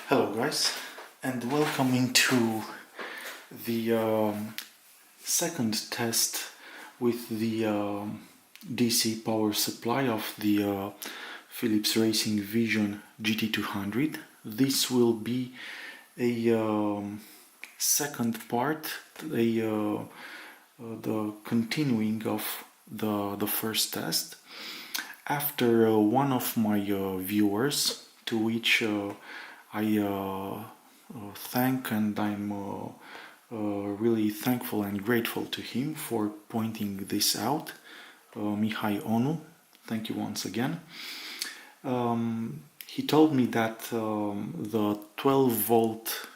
Hello guys, and welcome into the second test with the DC power supply of the Philips RacingVision GT200. This will be a second part, the continuing of the first test. After one of my viewers, to which I thank, and I'm really thankful and grateful to him for pointing this out, Mihai Onu. Thank you once again. He told me that the 12 volt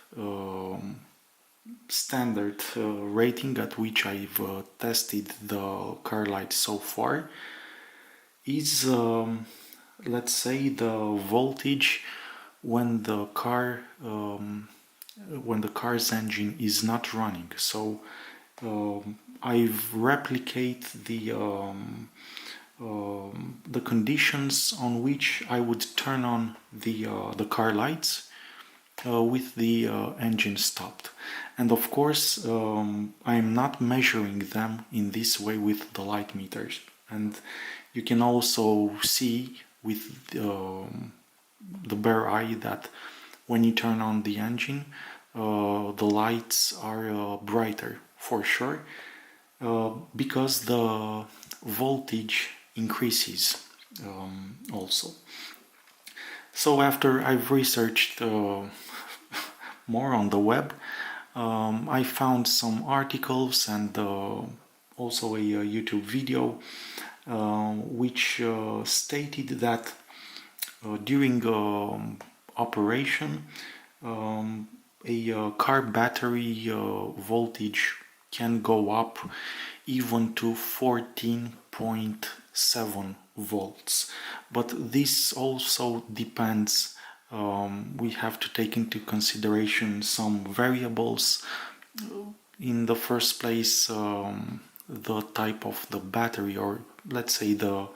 standard rating at which I've tested the car light so far is, let's say, the voltage when the car's engine is not running. So I've replicated the conditions on which I would turn on the car lights with the engine stopped. And of course I'm not measuring them in this way with the light meters. And you can also see with the bare eye that when you turn on the engine, the lights are brighter for sure, because the voltage increases also. So after I've researched more on the web, I found some articles and also a YouTube video which stated that during operation a car battery voltage can go up even to 14.7 volts, but this also depends. We have to take into consideration some variables. In the first place, the type of the battery, or let's say the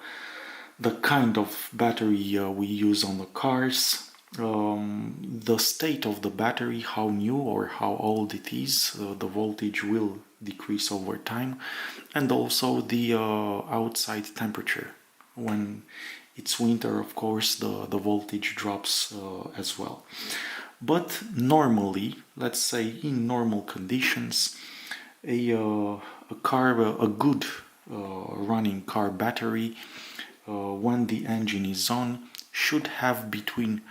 kind of battery we use on the cars, the state of the battery, how new or how old it is, the voltage will decrease over time, and also the outside temperature. When it's winter, of course, the voltage drops as well. But normally, let's say in normal conditions, a good running car battery, when the engine is on, should have between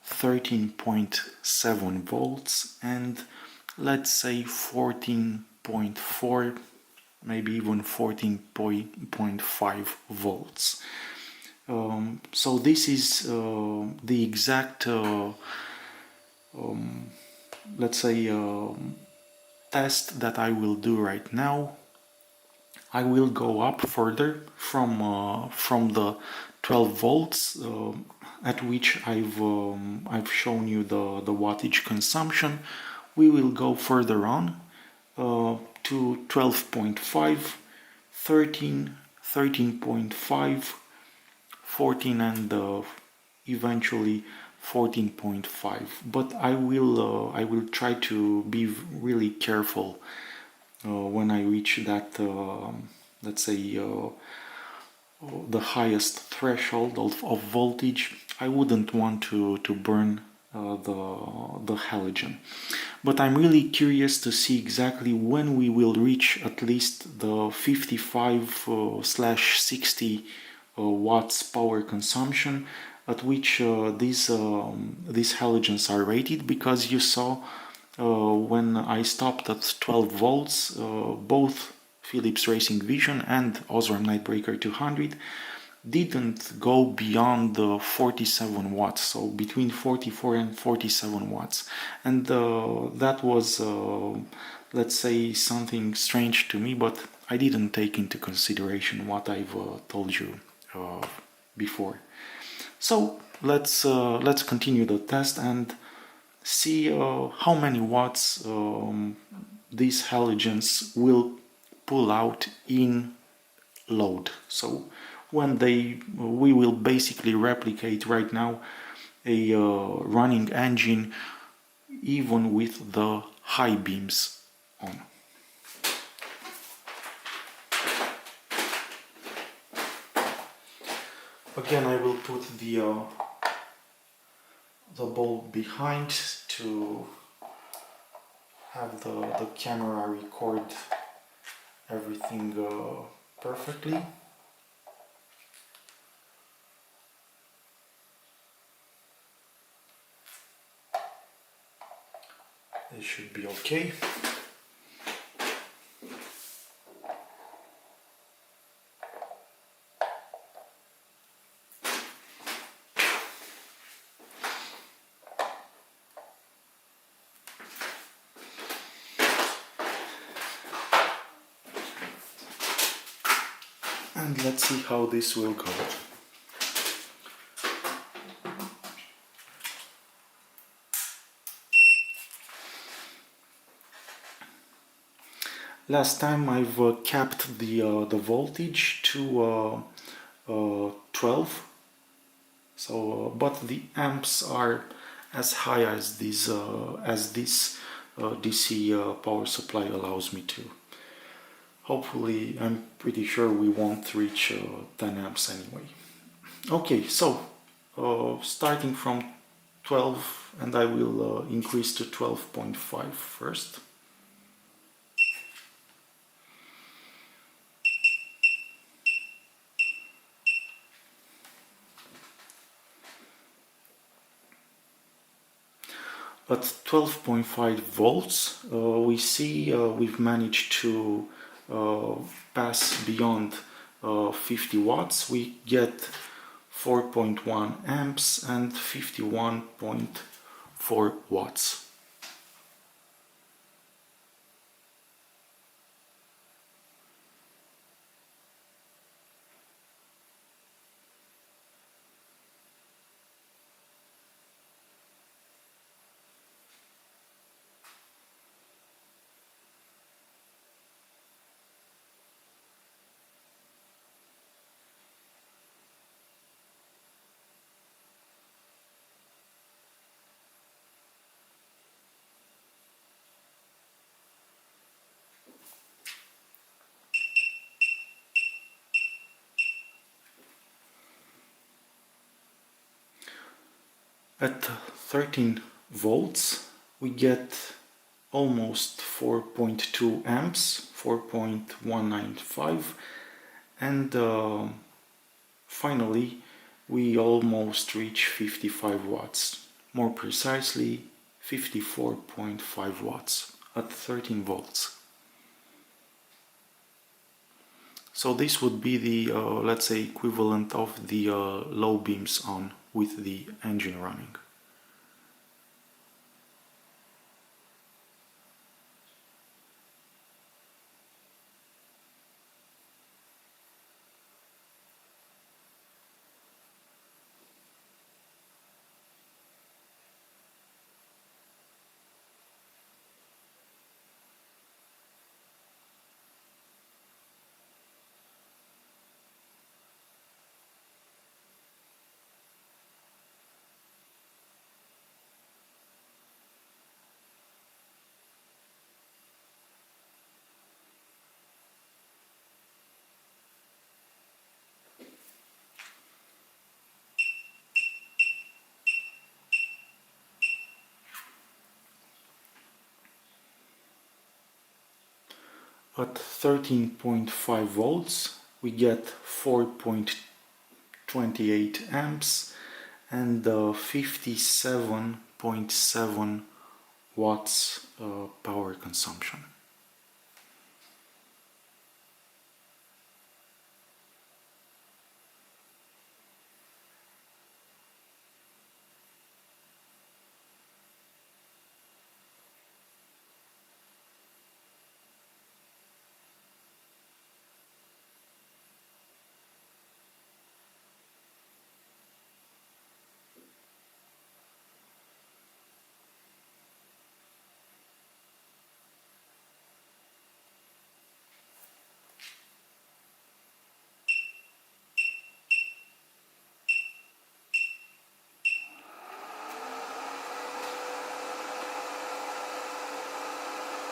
13.7 volts and, let's say, 14.4, maybe even 14.5 volts. So this is the exact, let's say, test that I will do right now. I will go up further from the 12 volts at which I've shown you the wattage consumption. We will go further on to 12.5, 13, 13.5, 14, and eventually 14.5. But I will try to be really careful when I reach that, let's say, the highest threshold of voltage. I wouldn't want to burn the halogen. But I'm really curious to see exactly when we will reach at least the 55/60 watts power consumption at which these halogens are rated, because you saw when I stopped at 12 volts, both Philips RacingVision and Osram Nightbreaker 200 didn't go beyond the 47 watts, so between 44 and 47 watts. And that was, let's say, something strange to me, but I didn't take into consideration what I've told you before. So let's continue the test and see how many watts these halogens will pull out in load. So when we will basically replicate right now a running engine even with the high beams on. Again, I will put the bulb behind to have the camera record everything perfectly. It should be okay. And let's see how this will go. Last time I've capped the voltage to 12, so but the amps are as high as this DC power supply allows me to. Hopefully, I'm pretty sure we won't reach 10 amps anyway. Okay, so starting from 12, and I will increase to 12.5 first. At 12.5 volts, we see we've managed to pass beyond 50 watts. We get 4.1 amps and 51.4 watts. At 13 volts, we get almost 4.2 amps, 4.195, and finally we almost reach 55 watts, more precisely 54.5 watts at 13 volts. So this would be the, let's say, equivalent of the low beams on with the engine running. At 13.5 volts, we get 4.28 amps and 57.7 watts power consumption.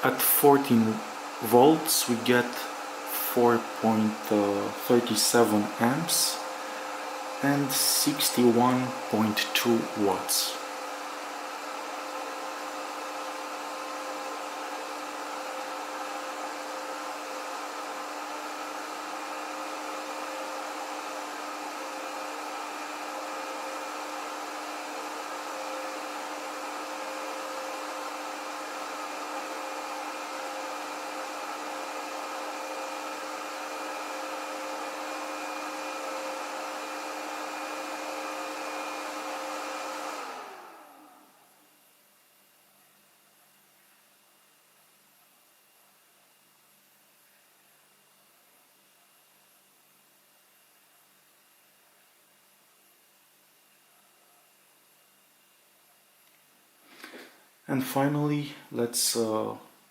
At 14 volts we get 4.37 amps and 61.2 watts. And finally, let's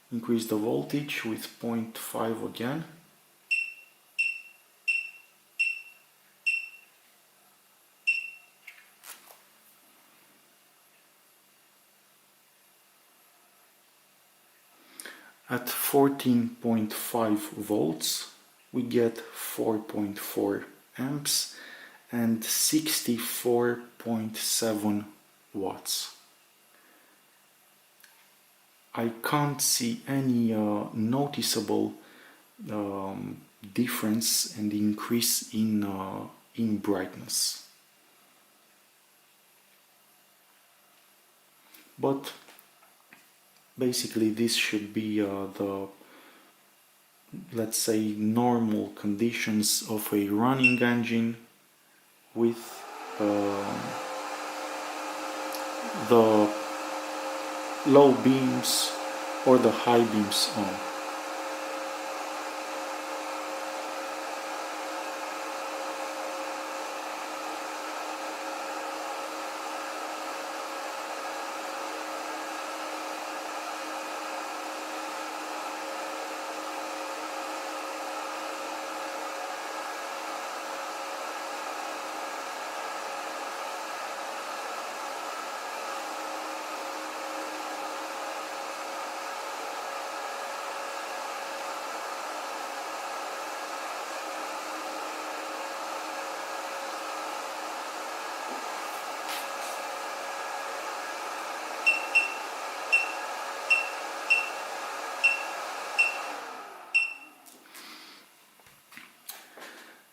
increase the voltage with 0.5 again. At 14.5 volts we get 4.4 amps and 64.7 watts. I can't see any noticeable difference and increase in brightness. But basically this should be the, let's say, normal conditions of a running engine with the low beams or the high beams on.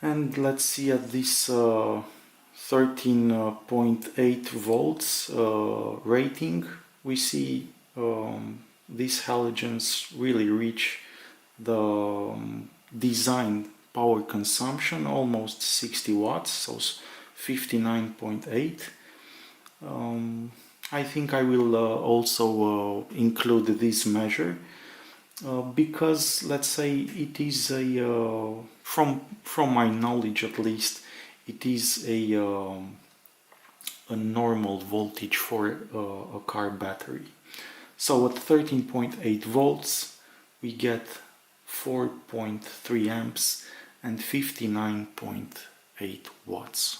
And let's see at this 13.8 volts rating, we see these halogens really reach the design power consumption, almost 60 watts, so 59.8. I think I will also include this measure because, let's say, it is a from my knowledge at least, it is a normal voltage for a car battery. So at 13.8 volts we get 4.3 amps and 59.8 watts.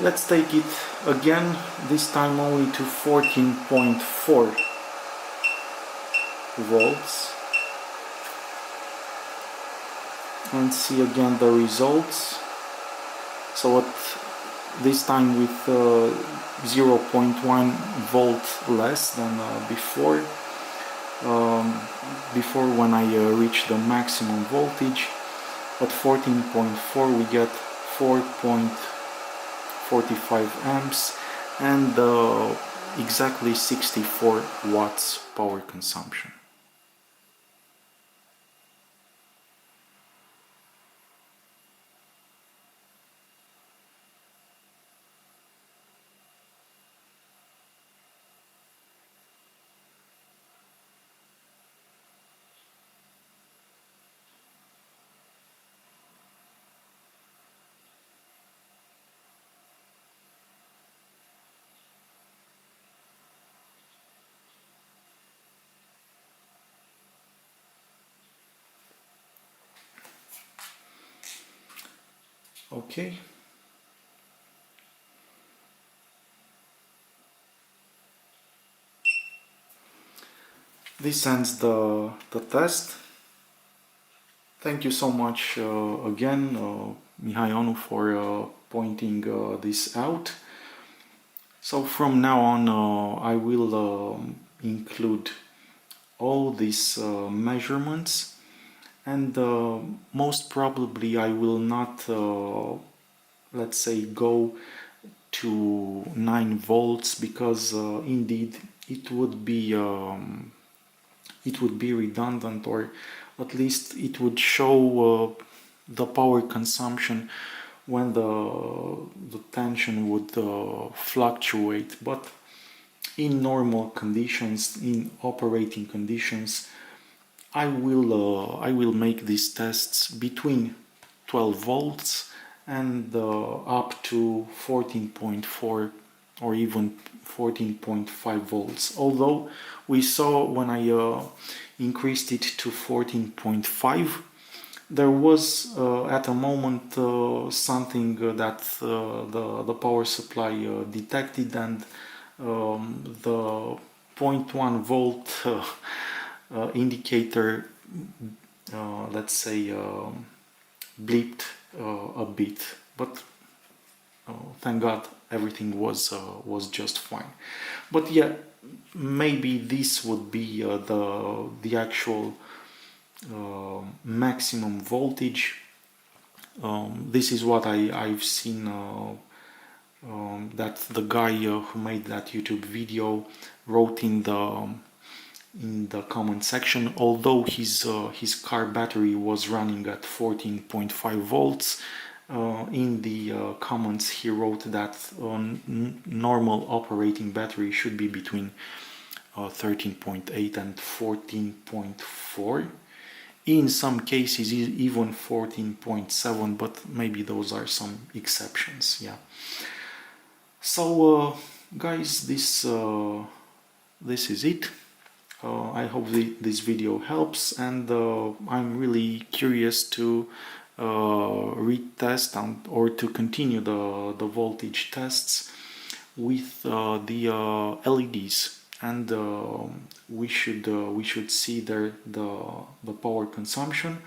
Let's take it again, this time only to 14.4 volts, and see again the results. So at this time with 0.1 volt less than before when I reached the maximum voltage. At 14.4 we get 4.45 amps and exactly 64 watts power consumption. Okay. This ends the test. Thank you so much again, Mihai, for pointing this out. So from now on, I will include all these measurements, and most probably I will not, let's say, go to 9 volts, because indeed it would be redundant, or at least it would show the power consumption when the tension would fluctuate. But in normal conditions, in operating conditions, I will make these tests between 12 volts and up to 14.4 or even 14.5 volts. Although we saw when I increased it to 14.5, there was at a moment something that the power supply detected, and the 0.1 volt indicator, let's say, bleeped a bit, but thank God everything was just fine. But yeah, maybe this would be the actual maximum voltage. This is what I've seen that the guy who made that YouTube video wrote in the comment section. Although his car battery was running at 14.5 volts, in the comments he wrote that normal operating battery should be between 13.8 and 14.4. In some cases even 14.7, but maybe those are some exceptions. Yeah. So guys, this is it. I hope this video helps, and I'm really curious to retest or to continue the voltage tests with the LEDs, and we should see the power consumption.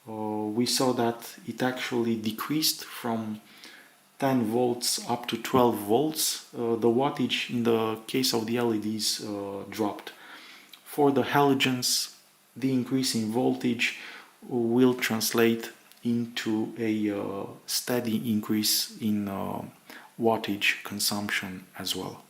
We saw that it actually decreased from 10 volts up to 12 volts. The wattage in the case of the LEDs dropped. For the halogens, the increase in voltage will translate into a steady increase in wattage consumption as well.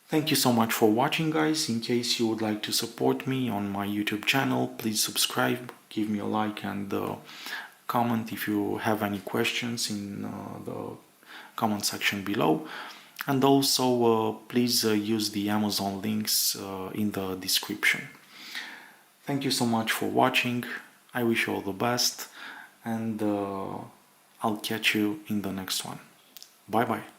Thank you so much for watching, guys. In case you would like to support me on my YouTube channel, please subscribe, give me a like, and comment if you have any questions in the comment section below. And also please use the Amazon links in the description. Thank you so much for watching. I wish you all the best, and I'll catch you in the next one. Bye bye.